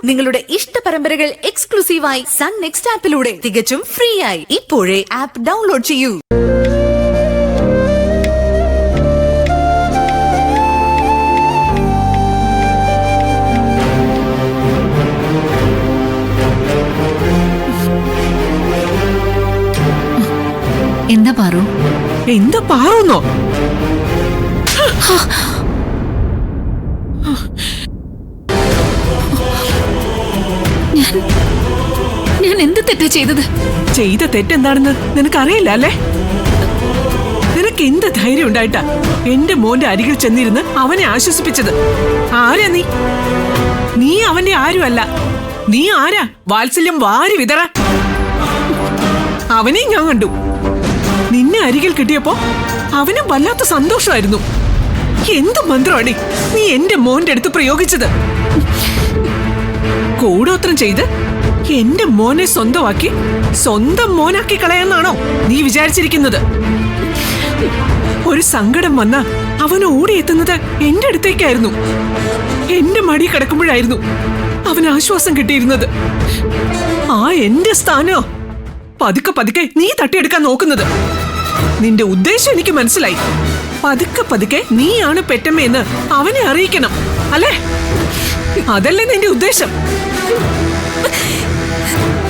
നിങ്ങളുടെ ഇഷ്ട പരമ്പരകൾ എക്സ്ക്ലൂസീവായി സൺ നെക്സ്റ്റ് ആപ്പിലൂടെ തികച്ചും ഫ്രീ ആയി. ഇപ്പോഴേ ആപ്പ് ഡൗൺലോഡ് ചെയ്യൂ. എന്താ പാറു? എന്താ പാറുന്നോ? ഞാൻ എന്ത് തെറ്റാ ചെയ്തത്? ചെയ്ത തെറ്റെന്താണെന്ന് നിനക്കറിയില്ല അല്ലേ? നിനക്ക് എന്ത് ധൈര്യം ഉണ്ടായിട്ടാ എന്റെ മോന്റെ അരികിൽ ചെന്നിരുന്ന് അവനെ ആശ്വസിപ്പിച്ചത്? ആരാ നീ? നീ അവന്റെ ആരുമല്ല. നീ ആരാ? വാത്സല്യം വാരി വിതറ. അവനെയും ഞാൻ കണ്ടു. നിന്നെ അരികിൽ കിട്ടിയപ്പോ അവനും വല്ലാത്ത സന്തോഷമായിരുന്നു. എന്ത് മന്ത്രമാണ് നീ എന്റെ മോന്റെ അടുത്ത് പ്രയോഗിച്ചത്? കൂടോത്രം ചെയ്ത് എന്റെ മോനെ സ്വന്തം മോനാക്കി കളയാന്നാണോ നീ വിചാരിച്ചിരിക്കുന്നത്? ഒരു സങ്കടം വന്ന അവൻ ഓടിയെത്തുന്നത് എന്റെ അടുത്തേക്കായിരുന്നു. എന്റെ മടി കിടക്കുമ്പോഴായിരുന്നു അവന് ആശ്വാസം കിട്ടിയിരുന്നത്. ആ എന്റെ സ്ഥാനോ പതുക്കെ നീ തട്ടിയെടുക്കാൻ നോക്കുന്നത്. നിന്റെ ഉദ്ദേശം എനിക്ക് മനസ്സിലായി. പതുക്കെ നീയാണ് പെറ്റമ്മയെന്ന് അവനെ അറിയിക്കണം അല്ലേ? അതല്ലേ നിന്റെ ഉദ്ദേശം?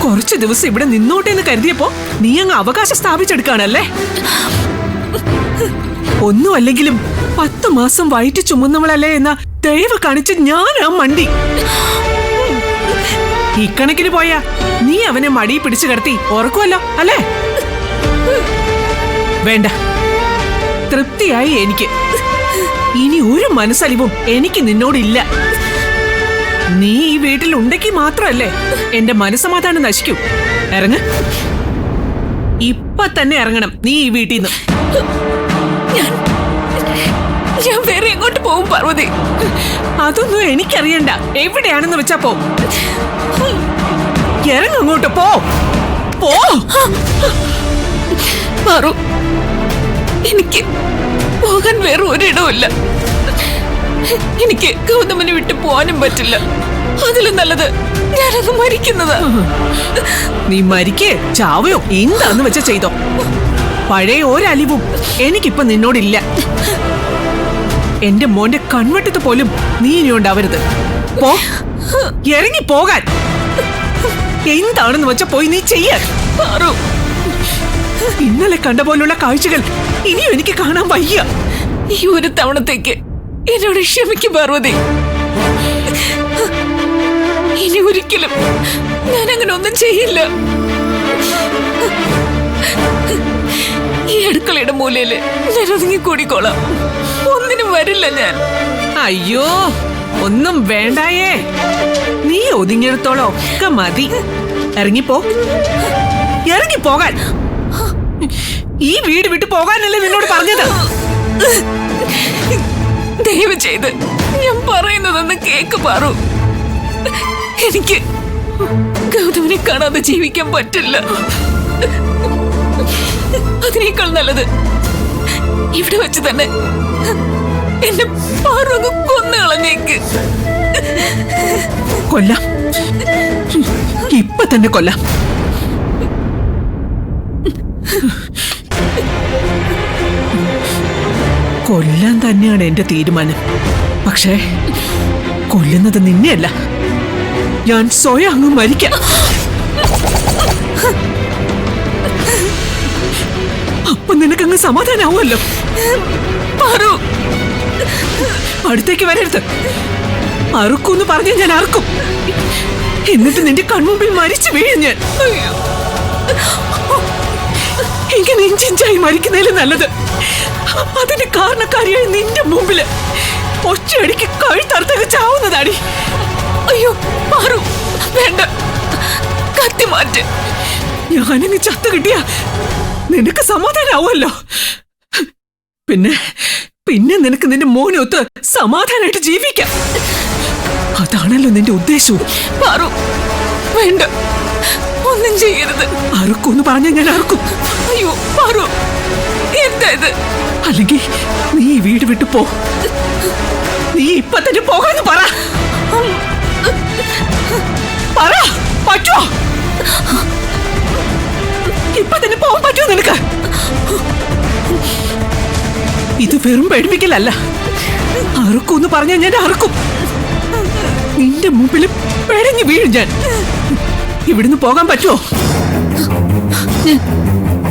കുറച്ചു ദിവസം ഇവിടെ നിന്നോട്ടെ എന്ന് കരുതിയപ്പോ നീ അങ്ങ് അവകാശം സ്ഥാപിച്ചെടുക്കാണല്ലേ? ഒന്നും അല്ലെങ്കിലും 10 മാസം വയറ്റ് ചുമന്നവളല്ലേ എന്ന ദയവ് കാണിച്ച് ഞാൻ ആ മണ്ടി. ഇക്കണക്കിന് പോയാ നീ അവനെ മടി പിടിച്ചു കിടത്തി ഓർക്കുമല്ലോ അല്ലേ? വേണ്ട, തൃപ്തിയായി എനിക്ക്. ഇനി ഒരു മനസ്സലിവും എനിക്ക് നിന്നോടില്ല. നീ ഈ വീട്ടിൽ ഉണ്ടെങ്കിൽ മാത്രമല്ലേ എന്റെ മനസ്സമാധാനം നശിക്കൂ. ഇറങ്ങ, ഇപ്പൊ തന്നെ ഇറങ്ങണം നീ ഈ വീട്ടിൽ നിന്ന്. ഞാൻ വേറെ എങ്ങോട്ട് പോകും പാർവതി? അതൊന്നും എനിക്കറിയണ്ട. എവിടെയാണെന്ന് വെച്ചാ പോ. ഇറങ്ങോട്ട് പോ. പാറു, എനിക്ക് പോകാൻ വേറെ ഒരിടവുമില്ല. എനിക്ക് ഗൗതമനെ വിട്ട് പോകാനും പറ്റില്ല. അതിലും നല്ലത് ഞാനങ്ങ് മരിക്കുന്നതാ. നീ മരിക്കേ ചാവയോ എന്താന്ന് വെച്ച ചെയ്തോ. പഴയ ഒരലിവും എനിക്കിപ്പൊ നിന്നോടില്ല. എന്റെ മോന്റെ കൺവെട്ടത്ത് പോലും നീ ഇനി ഉണ്ടാവരുത്. പോ, ഇറങ്ങി പോകാൻ. എന്താണെന്ന് വെച്ച പോയി നീ ചെയ്യാൻ. ഇന്നലെ കണ്ട പോലുള്ള കാഴ്ചകൾ ഇനിയും എനിക്ക് കാണാൻ വയ്യ. ഈ ഒരു തവണത്തേക്ക് എന്നോട് ക്ഷമിക്കും പാർവതി. ഇനി ഒരിക്കലും ഞാൻ അങ്ങനെ ഒന്നും ചെയ്യില്ല. ഈ അടുക്കളയുടെ മൂലയില് ഞാൻ ഒതുങ്ങിക്കൂടിക്കോളാം. ഒന്നിനും വരില്ല ഞാൻ. അയ്യോ, ഒന്നും വേണ്ടായേ. നീ ഒതുങ്ങിയെടുത്തോളം ഒക്കെ മതി. ഇറങ്ങിപ്പോ, ഇറങ്ങിപ്പോകാൻ. ഈ വീട് വിട്ടു പോകാനല്ലേ നിന്നോട് പറഞ്ഞത്? ദയവ് ചെയ്ത് ഞാൻ പറയുന്നതൊന്ന് കേക്ക് പാറു. എനിക്ക് ഗൗതമനെ കാണാതെ ജീവിക്കാൻ പറ്റില്ല. അതിനേക്കാൾ നല്ലത് ഇവിടെ വെച്ച് തന്നെ എന്നെ പാറു അങ്ങ് കൊന്നു കളഞ്ഞേക്ക്. കൊല്ലാം, ഇപ്പൊ തന്നെ കൊല്ലാം. കൊല്ലാൻ തന്നെയാണ് എന്റെ തീരുമാനം. പക്ഷേ കൊല്ലുന്നത് നിന്നെയല്ല, ഞാൻ സ്വയം അങ്ങ് മരിക്കാം. അപ്പൊ നിനക്കങ്ങ് സമാധാനാവുമല്ലോ. പാറു, അടുത്തേക്ക് വരരുത്. അറുക്കൂന്ന് പറഞ്ഞ ഞാൻ അറുക്കും. എന്നിട്ട് നിന്റെ കൺമുമ്പിൽ മരിച്ചു വീഴും ഞാൻ. ഇങ്ങനെ ഇഞ്ചിഞ്ചായി മരിക്കുന്നതിലും നല്ലത് അതിന്റെ കാരണക്കാരിയായി നിന്റെ മുമ്പില് ഒറ്റയടിക്ക് കഴുത്തറുത്തൊക്കെ ചാവുന്നതാടി. അയ്യോ പാറു, വേണ്ട, കത്തി മാറ്റ്. ഞാനിനി ചത്തു കിട്ടിയ നിനക്ക് സമാധാനാവുമല്ലോ. പിന്നെ നിനക്ക് നിന്റെ മോനൊത്ത് സമാധാനമായിട്ട് ജീവിക്കാം. അതാണല്ലോ നിന്റെ ഉദ്ദേശവും. പാറു, വേണ്ട, ഒന്നും ചെയ്യരുത്. അറുക്കൂന്ന് പറഞ്ഞ ഞാൻ അറുക്കും. അയ്യോ പാറു, എന്താ ഇത്? അല്ലെങ്കിൽ നീ വീട് വിട്ടു പോ. നീ ഇപ്പൊ തന്നെ പോകാന്ന് പറ. പറ്റൂ നിനക്ക്? ഇത് വെറും പേടിപ്പിക്കലല്ല. അറുക്കൂന്ന് പറഞ്ഞാൽ ഞാൻ അറുക്കും. നിന്റെ മുമ്പിൽ പിഴഞ്ഞു വീഴും ഞാൻ. ഇവിടുന്ന് പോകാൻ പറ്റുമോ?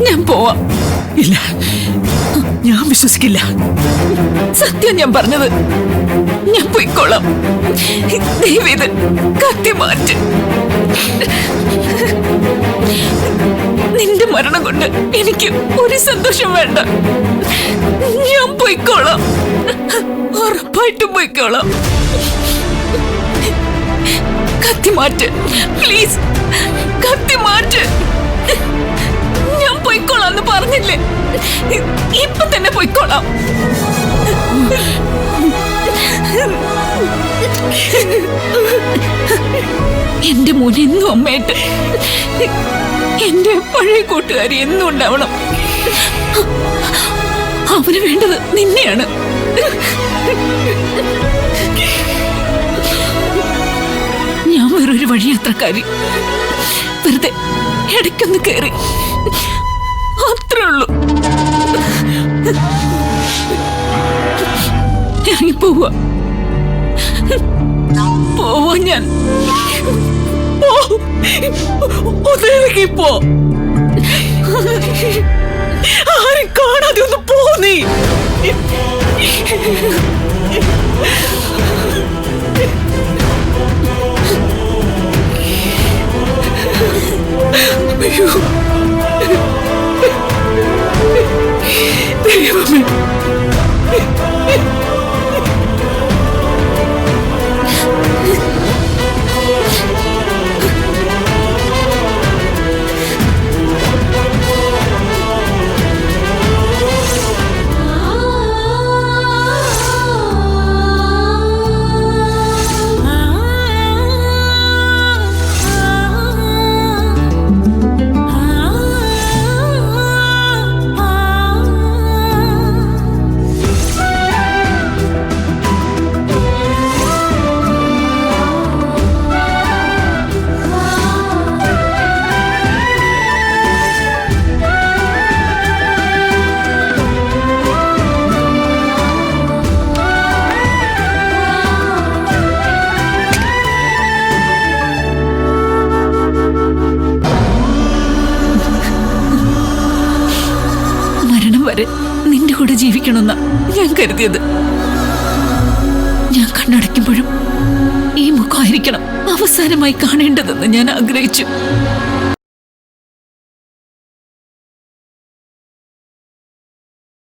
ഞാൻ പോവാം. ഇല്ല, ഞാൻ വിശ്വസിക്കില്ല. സത്യം ഞാൻ പറഞ്ഞത്. ഞാൻ പോയിക്കോളാം. ദയവേത് കത്തി മാറ്റ്. നിന്റെ മരണം കൊണ്ട് എനിക്ക് ഒരു സന്തോഷം വേണ്ട. ഞാൻ പോയിക്കോളാം. ഉറപ്പായിട്ടും പോയിക്കോളാം. കത്തി മാറ്റ് പ്ലീസ്. കത്തി മാറ്റ്. ഞാൻ പോയിക്കോളാന്ന് പറഞ്ഞില്ലേ? ഇപ്പൊ തന്നെ പോയിക്കോളാം. എന്റെ മോൻ എന്നും അമ്മയായിട്ട്, എന്റെ പഴയ കൂട്ടുകാരി എന്നും ഉണ്ടാവണം. അവന് വേണ്ടത് നിന്നെയാണ്. ഞാൻ വേറൊരു വഴിയാത്രക്കാരി. വെറുതെ ഇടയ്ക്കൊന്ന് കയറി, അത്രേ ഉള്ളൂ. ഇറങ്ങിപ്പോവാ. പോവാ ഞാൻ. ഒന്നിറങ്ങിപ്പോ. ആരും കാണാതെ ഒന്ന് പോ നീ. അയ്യോ, ദൈവമേ. വരെ നിന്റെ കൂടെ ജീവിക്കണമെന്ന ഞാൻ കരുതിയത്. ഞാൻ കണ്ണടയ്ക്കുമ്പോഴും ഈ മുഖമായിരിക്കണം അവസാനമായി കാണേണ്ടതെന്ന് ഞാൻ ആഗ്രഹിച്ചു.